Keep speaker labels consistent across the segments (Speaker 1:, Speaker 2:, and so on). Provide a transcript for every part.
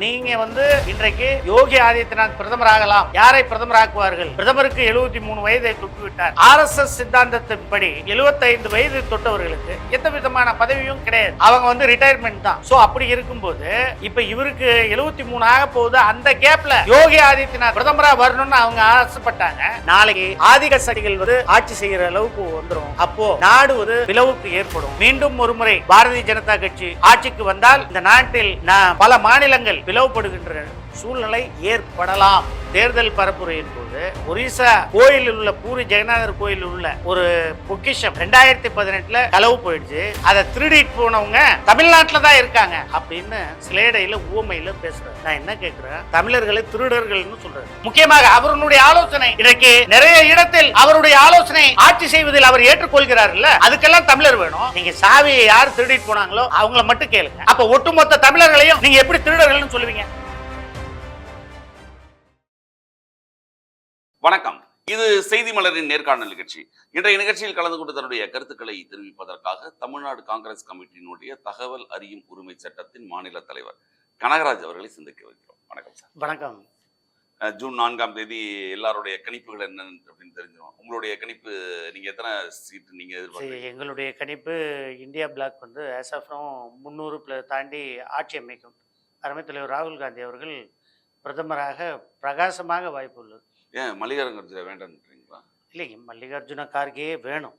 Speaker 1: நீங்க இன்றைக்கு யோகி ஆதித்யநாத் பிரதமர் ஆகலாம். யாரை பிரதமர் ஆக்குவார்கள்? பிரதமருக்கு 73 வயதை தொட்டுவிட்டார். RSS சித்தாந்தத்தின்படி 75 வயது தொட்டவர்களுக்கு எந்த விதமான பதவியும் கிடையாது. அவங்க ரிட்டையர்மெண்ட் தான். சோ அப்படி இருக்கும்போது இப்ப இவருக்கு 73 ஆக போகுது. அந்த கேப்ல யோகி ஆதித்யநாத் பிரதமரா வரணும்னு அவங்க ஆசைப்பட்டாங்க. நாளைக்கு ஆதிக்க சக்திகள் ஆட்சி செய்யற அளவுக்கு வந்துடும். அப்போ நாடு பிளவுக்கு ஏற்படும். மீண்டும் ஒரு முறை பாரதிய ஜனதா கட்சி ஆட்சிக்கு வந்தால் இந்த நாட்டில் பல மாநிலங்கள் பிளவுபடுகின்ற சூழ்நிலை ஏற்படலாம். தேர்தல் பரப்புரையின் போது ஒரிசா கோயிலில் உள்ள பூரி ஜெகநாதர் கோயில் உள்ள ஒரு பொக்கிஷம் 2018 களவு போயிடுச்சு. அதை திருடிட்டு போனவங்க தமிழ்நாட்டில் தான் இருக்காங்க அப்படின்னு சிலேடையில ஊமையில பேசுறாரு. நான் என்ன கேட்கிறேன், தமிழர்களை திருடர்கள்னு சொல்றாரு. முக்கியமாக அவருடைய ஆலோசனை இன்றைக்கு நிறைய இடத்தில் அவருடைய ஆலோசனை ஆட்சி செய்வதில் அவர் ஏற்றுக்கொள்கிறார்ல, அதுக்கெல்லாம் தமிழர் வேணும். நீங்க சாவியை யார் திருடிட்டு போனாங்களோ அவங்கள மட்டும் கேளுங்க. அப்ப ஒட்டுமொத்த தமிழர்களையும் நீங்க எப்படி திருடர்கள்னு சொல்லுவீங்க?
Speaker 2: வணக்கம், இது செய்தி மலரின் நேர்காணல் நிகழ்ச்சி. இன்றைய நிகழ்ச்சியில் கலந்து கொண்டு தன்னுடைய கருத்துக்களை தெரிவிப்பதற்காக தமிழ்நாடு காங்கிரஸ் கமிட்டியினுடைய தகவல் அறியும் உரிமை சட்டத்தின் மாநில தலைவர் கனகராஜ் அவர்களை சந்திக்க வைக்கிறோம். வணக்கம் சார்.
Speaker 1: வணக்கம்.
Speaker 2: ஜூன் 4ஆம் தேதி எல்லாருடைய கணிப்புகள் என்ன அப்படின்னு தெரிஞ்சிடும். உங்களுடைய கணிப்பு, நீங்க எத்தனை சீட் நீங்க எதிர்பார்க்கறீங்க?
Speaker 1: எங்களுடைய கணிப்பு India bloc as of now 300 தாண்டி ஆட்சி அமைக்கும். அருமை தலைவர் ராகுல் காந்தி அவர்கள் பிரதமராக பிரகாசமாக வாய்ப்பு உள்ளது.
Speaker 2: ஏன் மல்லிகார்ஜுன வேண்டாம்ன்றீங்களா?
Speaker 1: இல்லைங்க, மல்லிகார்ஜுன கார்கே வேணும்.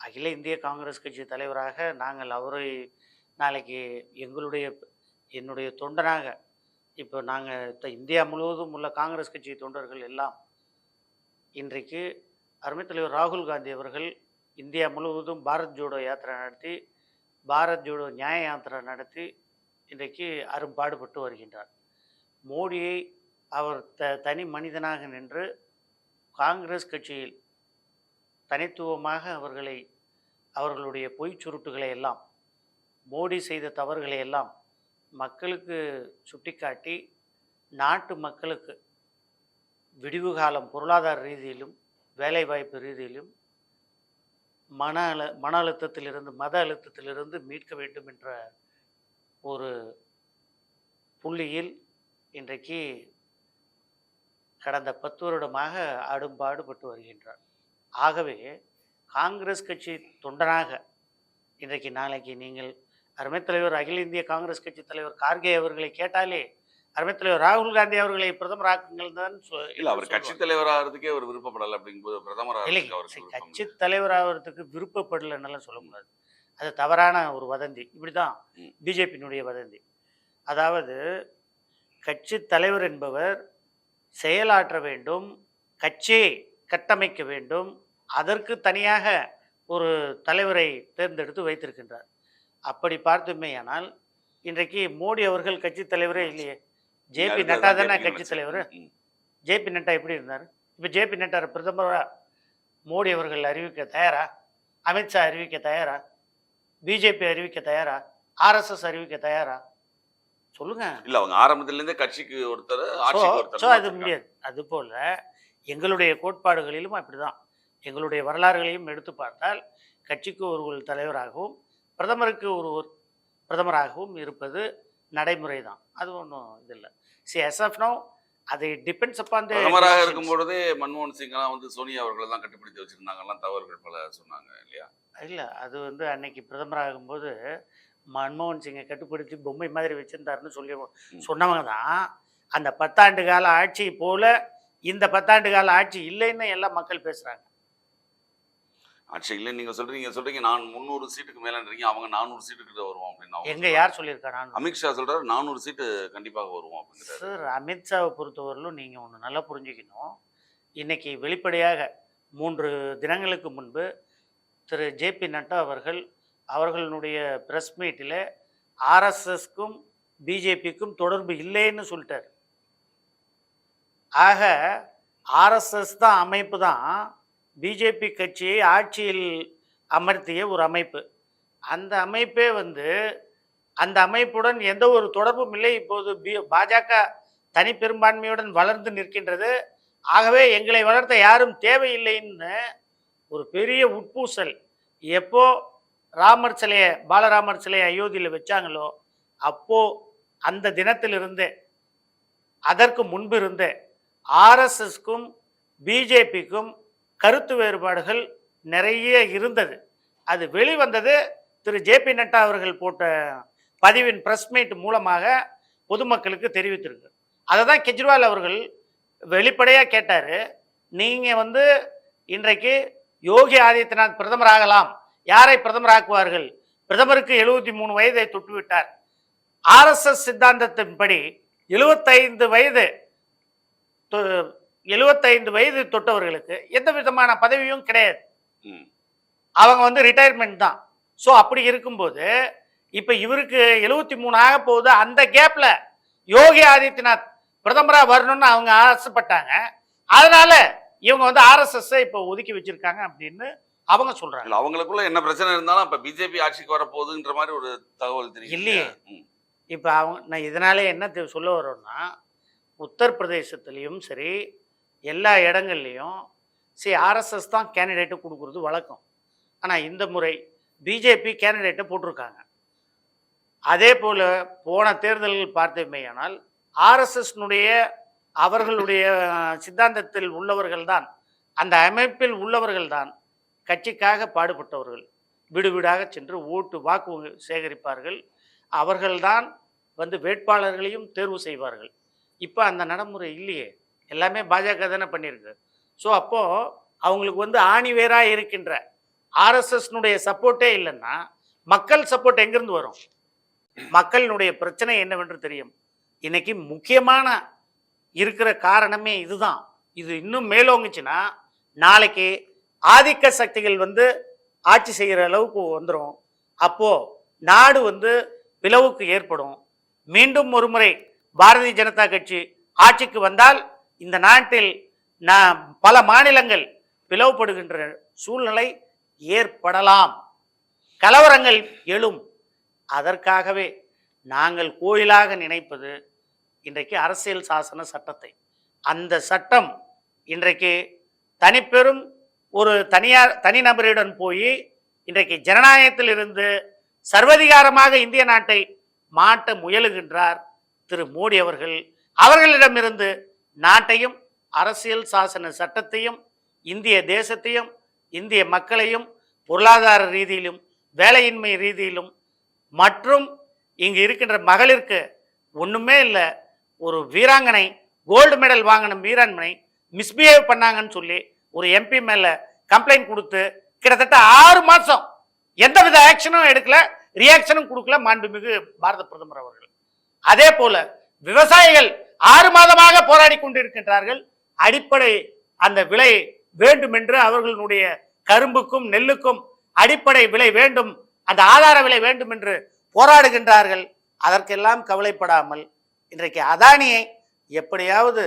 Speaker 1: அகில இந்திய காங்கிரஸ் கட்சி தலைவராக நாங்கள் அவரை நாளைக்கு என்னுடைய தொண்டனாக, இப்போ நாங்கள் இந்தியா முழுவதும் உள்ள காங்கிரஸ் கட்சி தொண்டர்கள் எல்லாம் இன்றைக்கு அருமை தலைவர் ராகுல் காந்தி அவர்கள் இந்தியா முழுவதும் பாரத் ஜோடோ யாத்திரை நடத்தி, பாரத் ஜோடோ நியாய யாத்திரை நடத்தி இன்றைக்கு அரும்பாடுபட்டு வருகின்றார். மோடியை அவர் தனி மனிதனாக நின்று காங்கிரஸ் கட்சியில் தனித்துவமாக அவர்களுடைய பொய்ச் சுருட்டுகளை எல்லாம், மோடி செய்த தவறுகளை எல்லாம் மக்களுக்கு சுட்டிக்காட்டி நாட்டு மக்களுக்கு விடிவு காலம் பொருளாதார ரீதியிலும் வேலைவாய்ப்பு ரீதியிலும் மன அழுத்தத்திலிருந்து மத அழுத்தத்திலிருந்து மீட்க வேண்டும் என்ற ஒரு புள்ளியில் இன்றைக்கு கடந்த 10 வருடமாக அடும்பாடுபட்டு வருகின்றார். ஆகவே காங்கிரஸ் கட்சி தொண்டனாக இன்றைக்கு நாளைக்கு நீங்கள் அருமை தலைவர் அகில இந்திய காங்கிரஸ் கட்சி தலைவர் கார்கே அவர்களை கேட்டாலே அருமை தலைவர் ராகுல் காந்தி அவர்களை பிரதமர் ஆக்குங்கள் தான்.
Speaker 2: இல்ல, அவர் கட்சி தலைவராகிறதுக்கே அவர் விருப்பப்படலை அப்படிங்கும்போது பிரதமர்
Speaker 1: கட்சி தலைவராகிறதுக்கு விருப்பப்படலைன்னு சொல்ல முடியாது. அது தவறான ஒரு வதந்தி. இப்படிதான் பிஜேபியினுடைய வதந்தி. அதாவது கட்சி தலைவர் என்பவர் செயலாற்ற வேண்டும், கட்சியை கட்டமைக்க வேண்டும், அதற்கு தனியாக ஒரு தலைவரை தேர்ந்தெடுத்து வைத்திருக்கின்றார். அப்படி பார்த்துமேயானால் இன்றைக்கு மோடி அவர்கள் கட்சி தலைவரே இல்லையே. ஜேபி நட்டா தானே கட்சி தலைவர். ஜேபி நட்டா எப்படி இருந்தார்? இப்போ ஜேபி நட்டா பிரதமராக மோடி அவர்கள் அறிவிக்க தயாரா? அமித்ஷா அறிவிக்க தயாரா? பிஜேபி அறிவிக்க தயாரா? RSS அறிவிக்க தயாரா? சொல்லுங்க.
Speaker 2: இல்ல, அவங்க ஆரம்பத்திலிருந்தே கட்சிக்கு ஒருத்தர்,
Speaker 1: அது முடியாது. அது போல எங்களுடைய கோட்பாடுகளிலும் அப்படிதான். எங்களுடைய வரலாறுகளையும் எடுத்து பார்த்தால் கட்சிக்கு ஒரு தலைவராகவும் பிரதமருக்கு ஒரு பிரதமராகவும் இருப்பது நடைமுறை தான். அது ஒன்றும் இது இல்லை. as of now அது டிபெண்ட்ஸ் அப்பான்.
Speaker 2: பிரதமராக இருக்கும்பொழுதே மன்மோகன் சிங்லாம் சோனியா அவர்களை தான் கட்டுப்படுத்தி வச்சிருந்தாங்கலாம், தவறுகள் பல சொன்னாங்க இல்லையா?
Speaker 1: இல்லை, அது அன்னைக்கு பிரதமராகும்போது மன்மோகன் சிங்கை கட்டுப்படுத்தி பொம்மை மாதிரி வச்சிருந்தாருன்னு சொன்னவங்க தான் அந்த 10 ஆண்டு கால ஆட்சி போல இந்த 10 ஆண்டு கால ஆட்சி இல்லைன்னு எல்லாம் மக்கள் பேசுறாங்க.
Speaker 2: ஆட்சி இல்லை நீங்க சொல்றீங்க நான் 300 சீட்டுக்கு மேலன்றீங்க, அவங்க 400 சீட்டுக்கிட்ட வருவோம் அப்படின்னு.
Speaker 1: எங்க யார் சொல்லியிருக்காரு?
Speaker 2: அமித்ஷா சொல்றாரு 400 சீட்டு கண்டிப்பாக வருவோம் அப்படின்னு.
Speaker 1: சார், அமித்ஷாவை பொறுத்தவரையிலும் நீங்க ஒன்று நல்லா புரிஞ்சுக்கணும். இன்னைக்கு வெளிப்படையாக 3 தினங்களுக்கு முன்பு திரு ஜேபி நட்டா அவர்களுடைய ப்ரெஸ் மீட்டில் RSSக்கும் பிஜேபிக்கும் தொடர்பு இல்லைன்னு சொல்லிட்டார். ஆக RSS தான் அமைப்பு தான் பிஜேபி கட்சியை ஆட்சியில் அமர்த்திய ஒரு அமைப்பு. அந்த அமைப்பே அந்த அமைப்புடன் எந்த ஒரு தொடர்பும் இல்லை. இப்போது பாஜக தனி பெரும்பான்மையுடன் வளர்ந்து நிற்கின்றது. ஆகவே எங்களை வளர்த்த யாரும் தேவையில்லைன்னு ஒரு பெரிய உட்பூசல் எப்போ பாலராமர் சிலையை அயோத்தியில் வச்சாங்களோ அப்போ அந்த தினத்திலிருந்து அதற்கு முன்பு இருந்த ஆர்எஸ்எஸ்க்கும் பிஜேபிக்கும் கருத்து வேறுபாடுகள் நிறைய இருந்தது. அது வெளிவந்தது திரு ஜே.பி. நட்டா அவர்கள் போட்ட பதிவின் பிரஸ் மீட் மூலமாக பொதுமக்களுக்கு தெரிவித்திருக்கு. அதை தான் கெஜ்ரிவால் அவர்கள் வெளிப்படையாக கேட்டார். நீங்கள் இன்றைக்கு யோகி ஆதித்யநாத் பிரதமர் ஆகலாம், யாரை பிரதமராக்குவார்கள்? பிரதமருக்கு 73 வயதை தொட்டுவிட்டார். ஆர்எஸ்எஸ் சித்தாந்தத்தின்படி 75 வயது தொட்டவர்களுக்கு எந்த விதமான பதவியும் கிடையாது. அவங்க ரிட்டையர்மெண்ட் தான். ஸோ அப்படி இருக்கும்போது இப்போ இவருக்கு 73 ஆக போகுது. அந்த கேப்ல யோகி ஆதித்யநாத் பிரதமராக வரணும்னு அவங்க ஆசைப்பட்டாங்க. அதனால இவங்க ஆர்எஸ்எஸ் இப்போ ஒதுக்கி வச்சிருக்காங்க அப்படின்னு அவங்க சொல்றாங்க.
Speaker 2: அவங்களுக்குள்ள என்ன பிரச்சனை இருந்தாலும் இப்ப பிஜேபி ஆட்சிக்கு வரப்போகுதுன்ற மாதிரி ஒரு தகவல் தெரியும்
Speaker 1: இல்லையே. இப்போ நான் இதனாலே என்ன சொல்ல வரோம்னா, உத்தரப்பிரதேசத்துலேயும் சரி எல்லா இடங்கள்லையும் ஆர்எஸ்எஸ் தான் கேண்டிடேட்டு கொடுக்குறது வழக்கம். ஆனால் இந்த முறை பிஜேபி கேண்டிடேட்டை போட்டிருக்காங்க. அதே போல் போன தேர்தல்கள் பார்த்தோமேயானால் ஆர்எஸ்எஸ்னுடைய அவர்களுடைய சித்தாந்தத்தில் உள்ளவர்கள் தான், அந்த அமைப்பில் உள்ளவர்கள் தான் கட்சிக்காக பாடுபட்டவர்கள். வீடு வீடாக சென்று வாக்கு சேகரிப்பார்கள். அவர்கள்தான் வேட்பாளர்களையும் தேர்வு செய்வார்கள். இப்போ அந்த நடைமுறை இல்லையே, எல்லாமே பாஜக தானே பண்ணியிருக்கு. ஸோ அப்போது அவங்களுக்கு ஆணி வேராக இருக்கின்ற ஆர்எஸ்எஸ்னுடைய சப்போர்ட்டே இல்லைன்னா மக்கள் சப்போர்ட் எங்கேருந்து வரும்? மக்களினுடைய பிரச்சனை என்னவென்று தெரியும். இன்னைக்கு முக்கியமான இருக்கிற காரணமே இதுதான். இது இன்னும் மேலோங்குச்சுன்னா நாளைக்கு ஆதிக்க சக்திகள் ஆட்சி செய்கிற அளவுக்கு வந்துடும். அப்போது நாடு பிளவுக்கு ஏற்படும். மீண்டும் ஒரு முறை பாரதிய ஜனதா கட்சி ஆட்சிக்கு வந்தால் இந்த நாட்டில் பல மாநிலங்கள் பிளவுபடுகின்ற சூழ்நிலை ஏற்படலாம், கலவரங்கள் எழும். அதற்காகவே நாங்கள் கோயிலாக நினைப்பது இன்றைக்கு அரசியல் சாசன சட்டத்தை. அந்த சட்டம் இன்றைக்கு தனிப்பெரும் ஒரு தனிநபரிடம் போய் இன்றைக்கு ஜனநாயகத்தில் இருந்து சர்வதிகாரமாக இந்திய நாட்டை மாற்ற முயலுகின்றார் திரு மோடி அவர்கள். அவர்களிடமிருந்து நாட்டையும் அரசியல் சாசன சட்டத்தையும் இந்திய தேசத்தையும் இந்திய மக்களையும் பொருளாதார ரீதியிலும் வேலையின்மை ரீதியிலும் மற்றும் இங்கு இருக்கின்ற மகளிருக்கு ஒன்றுமே இல்லை, ஒரு வீராங்கனை கோல்டு மெடல் வாங்கின வீராங்கனை மிஸ்பிஹேவ் பண்ணாங்கன்னு சொல்லி ஒரு எம்பி மேலே கம்ப்ளைண்ட் கொடுத்து கிட்டத்தட்ட 6 மாதம் எந்தவித ஆக்ஷனும் எடுக்கல, ரியாக்ஷனும் கொடுக்கல மாண்புமிகு பாரத பிரதமர் அவர்கள். அதே போல விவசாயிகள் 6 மாதமாக போராடி கொண்டிருக்கின்றார்கள். அடிப்படை அந்த விலை வேண்டும் என்று அவர்களுடைய கரும்புக்கும் நெல்லுக்கும் அடிப்படை விலை வேண்டும், அந்த ஆதார விலை வேண்டும் என்று போராடுகின்றார்கள். அதற்கெல்லாம் கவலைப்படாமல் இன்றைக்கு அதானியை எப்படியாவது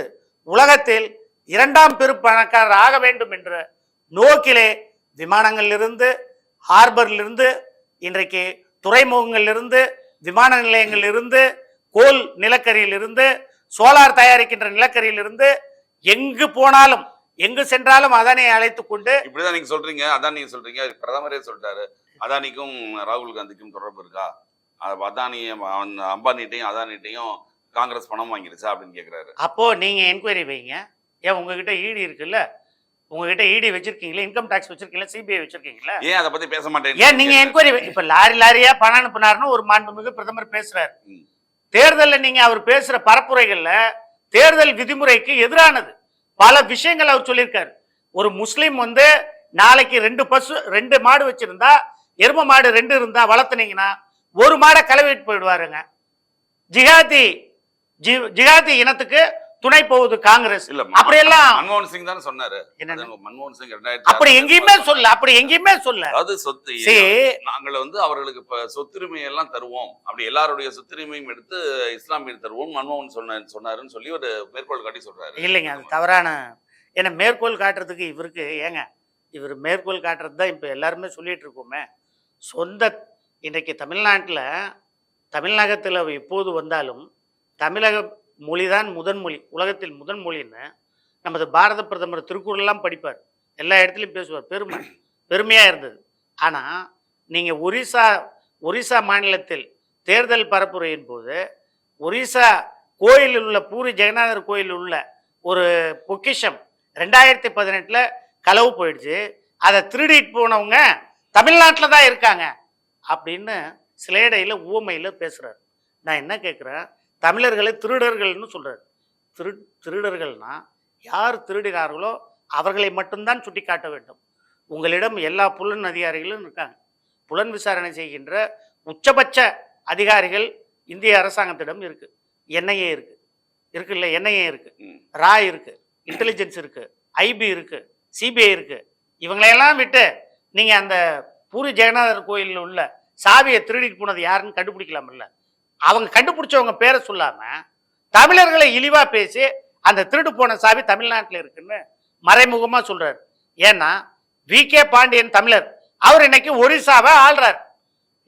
Speaker 1: உலகத்தில் 2ஆம் பெருப்பணக்காரர் ஆக வேண்டும் என்ற நோக்கிலே விமானங்களிலிருந்து, ஹார்பரிலிருந்து, இன்றைக்கு துறைமுகங்களிலிருந்து, விமான நிலையங்களிலிருந்து, கோல் நிலக்கரியிலிருந்து, சோலார் தயாரிக்கின்ற நிலக்கரியிலிருந்து எங்கு போனாலும் எங்கு சென்றாலும் அதானியை அழைத்து கொண்டு
Speaker 2: இப்படிதான் நீங்க சொல்றீங்க. அதான் நீங்க சொல்றீங்க, பிரதமரே சொல்லிட்டாரு அதானிக்கும் ராகுல் காந்திக்கும் தொடர்பு இருக்கா, அதானியும் அம்பானிட்டையும் அதானிட்டையும் காங்கிரஸ் பணம் வாங்கிருச்சா அப்படின்னு கேட்கிறாரு.
Speaker 1: அப்போ நீங்க என்கொயரி வைங்க. ஏன் உங்ககிட்ட இடி இருக்குல்ல, உங்ககிட்ட இடி வச்சிருக்கீங்களா, இன்கம் டாக்ஸ் வச்சிருக்கீங்களா, சிபிஐ வச்சிருக்கீங்களா?
Speaker 2: ஏன் அதை பத்தி பேச மாட்டேன்?
Speaker 1: ஏன் நீங்க என்கொயரி இப்ப லாரியா பணம் அனுப்புனாருன்னு ஒரு மாண்புமிகு பிரதமர் பேசுறாரு. தேர்தலில் நீங்க அவர் பேசுற பரப்புரைகள்ல தேர்தல் விதிமுறைக்கு எதிரானது பல விஷயங்கள் அவர் சொல்லியிருக்காரு. ஒரு முஸ்லீம் நாளைக்கு 2 மாடு வச்சிருந்தா, எரும மாடு 2 இருந்தா வளர்த்துனீங்கன்னா ஒரு மாடை கலவிட்டு போயிடுவாருங்க. ஜிகாதி இனத்துக்கு துணை போகுது காங்கிரஸ். அப்படியெல்லாம்
Speaker 2: மன்மோகன் சிங் தான் சொன்னாரு. மன்மோகன் சிங்
Speaker 1: அப்படி எங்கேயுமே சொல்ல.
Speaker 2: அதாவது சொத்து நாங்கள் அவர்களுக்கு இப்ப சொத்துரிமை எல்லாம் தருவோம், அப்படி எல்லாருடைய சொத்துரிமையும் எடுத்து இஸ்லாமியர் தருவோம் மன்மோகன் சொன்னாருன்னு சொல்லி ஒரு மேற்கோள் காட்டி சொல்றாரு.
Speaker 1: இல்லைங்க, அது தவறான. ஏன்னா மேற்கோள் காட்டுறதுக்கு இவருக்கு இவர் மேற்கோள் காட்டுறது தான் இப்ப எல்லாருமே சொல்லிட்டு இருக்கோமே. இன்றைக்கு தமிழ்நாட்டில் எப்போது வந்தாலும் தமிழக மொழிதான் முதன்மொழி, உலகத்தில் முதன்மொழின்னு நமது பாரத பிரதமர் திருக்குறள்லாம் படிப்பார், எல்லா இடத்துலையும் பேசுவார், பெருமையாக இருந்தது. ஆனால் நீங்கள் ஒரிசா மாநிலத்தில் தேர்தல் பரப்புரையின் போது ஒரிசா கோயிலில் உள்ள பூரி ஜெகநாதர் கோயிலில் உள்ள ஒரு பொக்கிஷம் 2018 களவு போயிடுச்சு. அதை திருடிட்டு போனவங்க தமிழ்நாட்டில் தான் இருக்காங்க அப்படின்னு சிலேடையில் ஊமையில் பேசுகிறார். நான் என்ன கேட்குறேன், தமிழர்களை திருடர்கள்னு சொல்கிறார். திருடர்கள்னா யார் திருடினார்களோ அவர்களை மட்டும்தான் சுட்டி காட்ட வேண்டும். உங்களிடம் எல்லா புலன் அதிகாரிகளும் இருக்காங்க. புலன் விசாரணை செய்கின்ற உச்சபட்ச அதிகாரிகள் இந்திய அரசாங்கத்திடம் இருக்கு. என்ஐஏ இருக்கு, இருக்குல்ல, என்ஐஏ இருக்கு, ரா இருக்கு, இன்டெலிஜென்ஸ் இருக்கு, ஐபி இருக்கு, சிபிஐ இருக்கு. இவங்களையெல்லாம் விட்டு நீங்க அந்த பூரி ஜெகநாதர் கோயிலில் உள்ள சாவியை திருடிட்டு போனது யாருன்னு கண்டுபிடிக்கலாம்ல. அவங்க கண்டுபிடிச்சவங்க பேரை சொல்லாம தமிழர்களை இழிவா பேசி அந்த திருடு போன சாவி தமிழ்நாட்டில் இருக்குன்னு மறைமுகமா சொல்றாரு. ஏன்னா வி.கே. பாண்டியன் தமிழர், அவர் இன்னைக்கு ஒரிசாவை ஆள்றார்.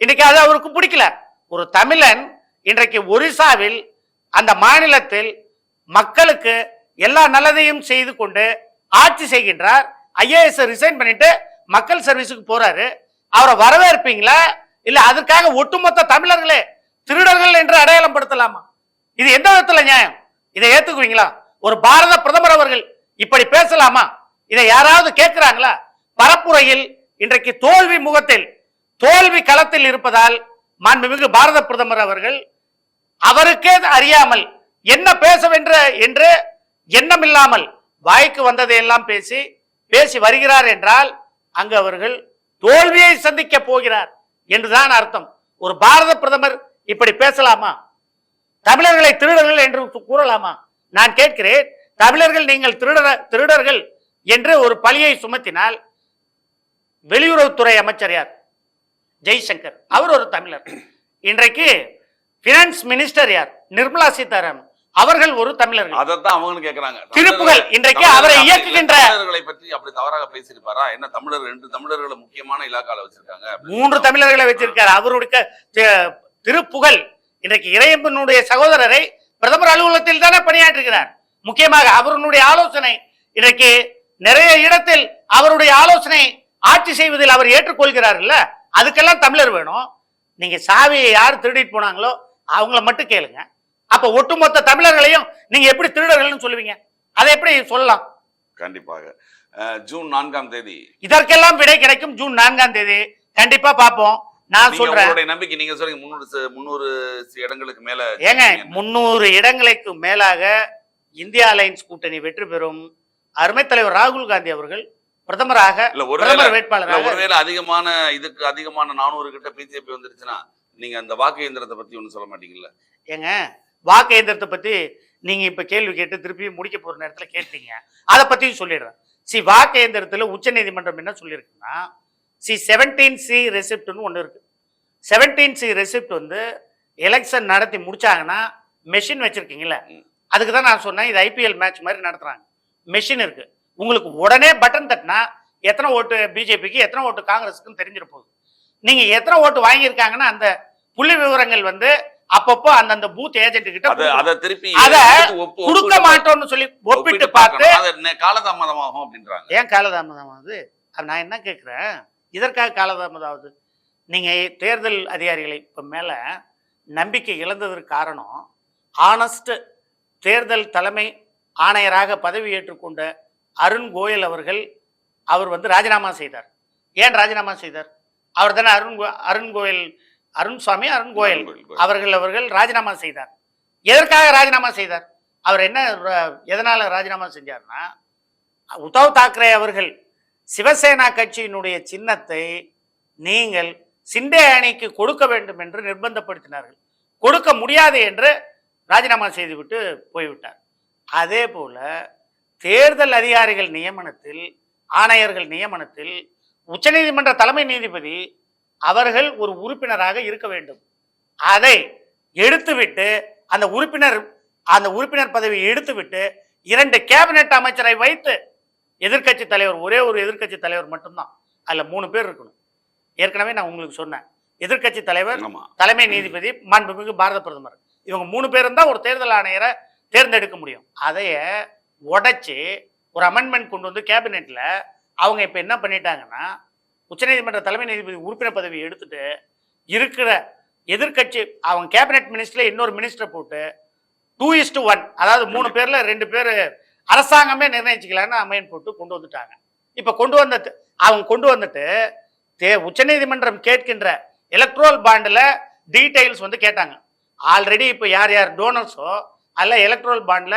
Speaker 1: இன்னைக்கு அது அவருக்கு பிடிக்கல. ஒரு தமிழன் இன்றைக்கு ஒரிசாவில் அந்த மாநிலத்தில் மக்களுக்கு எல்லா நல்லதையும் செய்து கொண்டு ஆட்சி செய்கின்றார். ஐஏஎஸ் ரிசைன் பண்ணிட்டு மக்கள் சர்வீஸுக்கு போறாரு. அவரை வரவேற்பீங்களா இல்ல அதற்காக ஒட்டுமொத்த தமிழர்களே திருடர்கள் என்று அடையாளம் படுத்தலாமா? இது எந்த விதத்துல நியாயம்? இதை ஏத்துக்குவீங்களா? ஒரு பாரத பிரதமர் அவர்கள் இப்படி பேசலாமா? இதை யாராவது கேட்கிறாங்களா? பரப்புரையில் இன்றைக்கு தோல்வி முகத்தில் தோல்வி களத்தில் இருப்பதால் மாண்புமிகு பாரத பிரதமர் அவர்கள் அவருக்கே அறியாமல் என்ன பேச என்று எண்ணமில்லாமல் வாய்க்கு வந்ததையெல்லாம் பேசி வருகிறார் என்றால் அங்கு அவர்கள் தோல்வியை சந்திக்க போகிறார் என்றுதான் அர்த்தம். ஒரு பாரத பிரதமர் இப்படி பேசலாமா? தமிழர்களை திருடர்கள் என்று கூறலாமா? நான் கேட்கிறேன், தமிழர்கள் நீங்கள் திருடர்கள் என்று ஒரு பழியை சுமத்தினால் வெளியுறவுத்துறை அமைச்சர் யார்? ஜெய்சங்கர், அவர் ஒரு தமிழர். இன்றைக்கு பினான்ஸ் மினிஸ்டர் யார்? நிர்மலா சீதாராமன், அவர்கள் ஒரு தமிழர்கள்.
Speaker 2: அதைத்தான் அவங்க கேக்குறாங்க.
Speaker 1: திருப்புகள் இன்றைக்கு அவரை இயக்குகின்ற
Speaker 2: தமிழர்களை பற்றி அப்படி தவறாக பேசியிருப்பாரா? என்ன தமிழர் 2 தமிழர்களை முக்கியமான இலாக்கால வச்சிருக்காங்க,
Speaker 1: 3 தமிழர்களை வச்சிருக்காரு. அவருடைய திருப்புகழ் இன்றைக்கு இறையன்பனுடைய சகோதரரை பிரதமர் அலுவலகத்தில் தானே பணியாற்றுகிறார். முக்கியமாக அவருடைய ஆலோசனை இன்றைக்கு நிறைய இடத்தில் அவருடைய ஆலோசனை ஆட்சி செய்வதில் அவர் ஏற்றுக்கொள்கிறார்ல, அதுக்கெல்லாம் தமிழர் வேணும். நீங்க சாவியை யார் திருடிட்டு போனாங்களோ அவங்கள மட்டும் கேளுங்க. அப்ப ஒட்டுமொத்த தமிழர்களையும் நீங்க எப்படி திருடர்கள்னு சொல்லுவீங்க? அதை எப்படி சொல்லலாம்?
Speaker 2: கண்டிப்பாக ஜூன் 4ஆம் தேதி
Speaker 1: இதற்கெல்லாம் விடை கிடைக்கும். ஜூன் 4ஆம் தேதி கண்டிப்பா பார்ப்போம். நான் சொல்றேன்,
Speaker 2: நம்பிக்கை நீங்க சொல்றீங்க 300 இடங்களுக்கு மேல.
Speaker 1: ஏங்க 300 இடங்களுக்கு மேலாக இந்தியா அலையன்ஸ் கூட்டணி வெற்றி பெறும். அருமை தலைவர் ராகுல் காந்தி அவர்கள் பிரதமராக வேட்பாளராக,
Speaker 2: ஒருவேளை அதிகமான 400 கிட்ட பிஜேபி வந்துருச்சுன்னா நீங்க அந்த வாக்கு இயந்திரத்தை பத்தி ஒன்னும் சொல்ல மாட்டீங்கல்ல?
Speaker 1: ஏங்க வாக்கு இயந்திரத்தை பத்தி நீங்க இப்ப கேள்வி கேட்டு திருப்பி முடிக்க போற நேரத்துல கேட்டீங்க, அதை பத்தியும் சொல்லிடுறேன். வாக்கு இயந்திரத்துல உச்ச நீதிமன்றம் என்ன சொல்லியிருக்குன்னா, 17C ரெசிப்ட்னு ஒன்று இருக்கு. 17C ரெசிப்ட் வந்து எலெக்ஷன் நடத்தி முடிச்சாங்கன்னா மெஷின் வச்சிருக்கீங்களா, அதுக்கு தான் நான் சொன்னேன் இது ஐபிஎல் மேட்ச் மாதிரி நடத்துறாங்க. மெஷின் இருக்கு, உங்களுக்கு உடனே பட்டன் தட்டினா எத்தனை ஓட்டு பிஜேபிக்கு எத்தனை ஓட்டு காங்கிரஸுக்குன்னு தெரிஞ்சிட போகுது. நீங்க எத்தனை ஓட்டு வாங்கியிருக்காங்கன்னா அந்த புள்ளி விவரங்கள் வந்து அப்பப்போ அந்தந்த பூத் ஏஜென்ட் கிட்ட அதை கொடுக்க மாட்டோம்னு சொல்லி ஒப்பிட்டு பார்த்து
Speaker 2: காலதாமதமாகும் அப்படின்றாங்க.
Speaker 1: ஏன் காலதாமதமாகுது? நான் என்ன கேட்கிறேன், இதற்காக காலதாமதாவது? நீங்க தேர்தல் அதிகாரிகளை இப்ப மேல நம்பிக்கை இழந்ததற்கு காரணம், ஆனஸ்ட் தேர்தல் தலைமை ஆணையராக பதவி ஏற்றுக்கொண்ட அருண் கோயல் அவர்கள் அவர் வந்து ராஜினாமா செய்தார். ஏன் ராஜினாமா செய்தார்? அவர் தானே அருண் கோயல் அவர்கள் ராஜினாமா செய்தார். எதற்காக ராஜினாமா செய்தார்? அவர் என்ன எதனால ராஜினாமா செஞ்சார்னா, உத்தவ் தாக்கரே அவர்கள் சிவசேனா கட்சியினுடைய சின்னத்தை நீங்கள் சிண்டே அணிக்கு கொடுக்க வேண்டும் என்று நிர்பந்தப்படுத்தினார்கள். கொடுக்க முடியாது என்று ராஜினாமா செய்துவிட்டு போய்விட்டார். அதே போல தேர்தல் அதிகாரிகள் நியமனத்தில், ஆணையர்கள் நியமனத்தில் உச்சநீதிமன்ற தலைமை நீதிபதி அவர்கள் ஒரு உறுப்பினராக இருக்க வேண்டும். அதை எடுத்துவிட்டு அந்த உறுப்பினர் பதவியை எடுத்துவிட்டு 2 கேபினெட் அமைச்சரை வைத்து எதிர்கட்சி தலைவர், ஒரே ஒரு எதிர்கட்சி தலைவர் மட்டும்தான், அதுல 3 பேர் இருக்கணும். ஏற்கனவே நான் உங்களுக்கு சொன்னேன், எதிர்கட்சி தலைவர், தலைமை நீதிபதி, மாண்புமிகு பாரத பிரதமர், இவங்க 3 பேரும் தான் ஒரு தேர்தல் ஆணையரை தேர்ந்தெடுக்க முடியும். அதைய உடைச்சு ஒரு அமெண்ட்மெண்ட் கொண்டு வந்து கேபினெட்ல அவங்க இப்ப என்ன பண்ணிட்டாங்கன்னா, உச்சநீதிமன்ற தலைமை நீதிபதி உறுப்பினர் பதவியை எடுத்துட்டு இருக்கிற எதிர்கட்சி அவங்க கேபினெட் மினிஸ்டர்ல இன்னொரு மினிஸ்டரை போட்டு 2:1, அதாவது 3 பேர்ல 2 பேர் அரசாங்கமே நிர்ணயிச்சுக்கலான்னு அமையன் போட்டு கொண்டு வந்துட்டாங்க. இப்ப அவங்க கொண்டு வந்துட்டு உச்சநீதிமன்றம் கேட்கின்ற எலக்ட்ரல் பாண்டுல டீடைல்ஸ் வந்து கேட்டாங்க. ஆல்ரெடி இப்ப யார் யார் டோனர்ஸோ அல்ல எலக்ட்ரல் பாண்ட்ல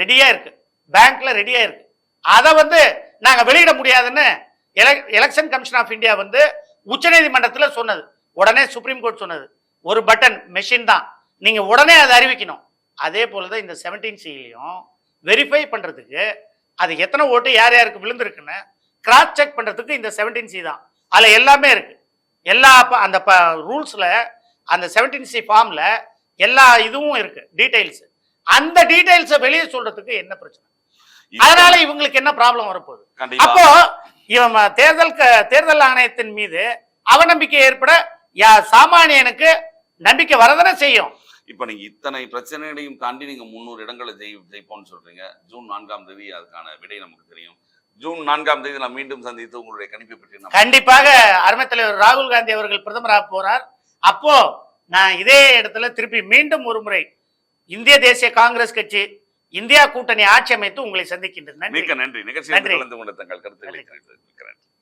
Speaker 1: ரெடியா இருக்கு, பேங்க்ல ரெடியா இருக்கு. அதை வந்து நாங்க வெளியிட முடியாதுன்னு எலெக்ஷன் கமிஷன் ஆஃப் இந்தியா வந்து உச்சநீதிமன்றத்தில் சொன்னது. உடனே சுப்ரீம் கோர்ட் சொன்னது, ஒரு பட்டன் மெஷின் தான், நீங்க உடனே அதை அறிவிக்கணும். அதே போலதான் இந்த 17C வெரிஃபை பண்றதுக்கு அது எத்தனை ஓட்டு யார் யாருக்கு விழுந்திருக்குன்னு கிராஸ் செக் பண்றதுக்கு இந்த 17C தான். அதுல எல்லாமே இருக்கு. எல்லா அந்த ரூல்ஸ்ல அந்த 17C ஃபார்ம்ல எல்லா இதுவும் இருக்கு, டீடைல்ஸ். அந்த டீடைல்ஸை வெளியே சொல்றதுக்கு என்ன பிரச்சனை? அதனால இவங்களுக்கு என்ன ப்ராப்ளம் வரப்போகுது? அப்போ இவன் தேர்தல் ஆணையத்தின் மீது அவநம்பிக்கை ஏற்பட சாமானியனுக்கு நம்பிக்கை வரதானே செய்யும்.
Speaker 2: இப்ப நீங்க இத்தனை பிரச்சனைகளையும் தாண்டி நீங்க 300 இடங்களை ஜெயிப்போம்னு சொல்றீங்க. ஜூன் 4ஆம் தேதி அதுக்கான விடை நமக்கு தெரியும். ஜூன் 4ஆம் தேதி நான் மீண்டும் சந்தித்து உங்களுடைய கணிப்பை பற்றி
Speaker 1: கண்டிப்பாக அருமை தலைவர் ராகுல் காந்தி அவர்கள் பிரதமராக போறார். அப்போ நான் இதே இடத்துல திருப்பி மீண்டும் ஒரு முறை இந்திய தேசிய காங்கிரஸ் கட்சி இந்தியா கூட்டணி ஆட்சி அமைத்து உங்களை சந்திக்கின்றேன்.
Speaker 2: மிக்க நன்றி. நிகழ்ச்சியில் கலந்து கொண்ட தங்கள் கருத்துக்களை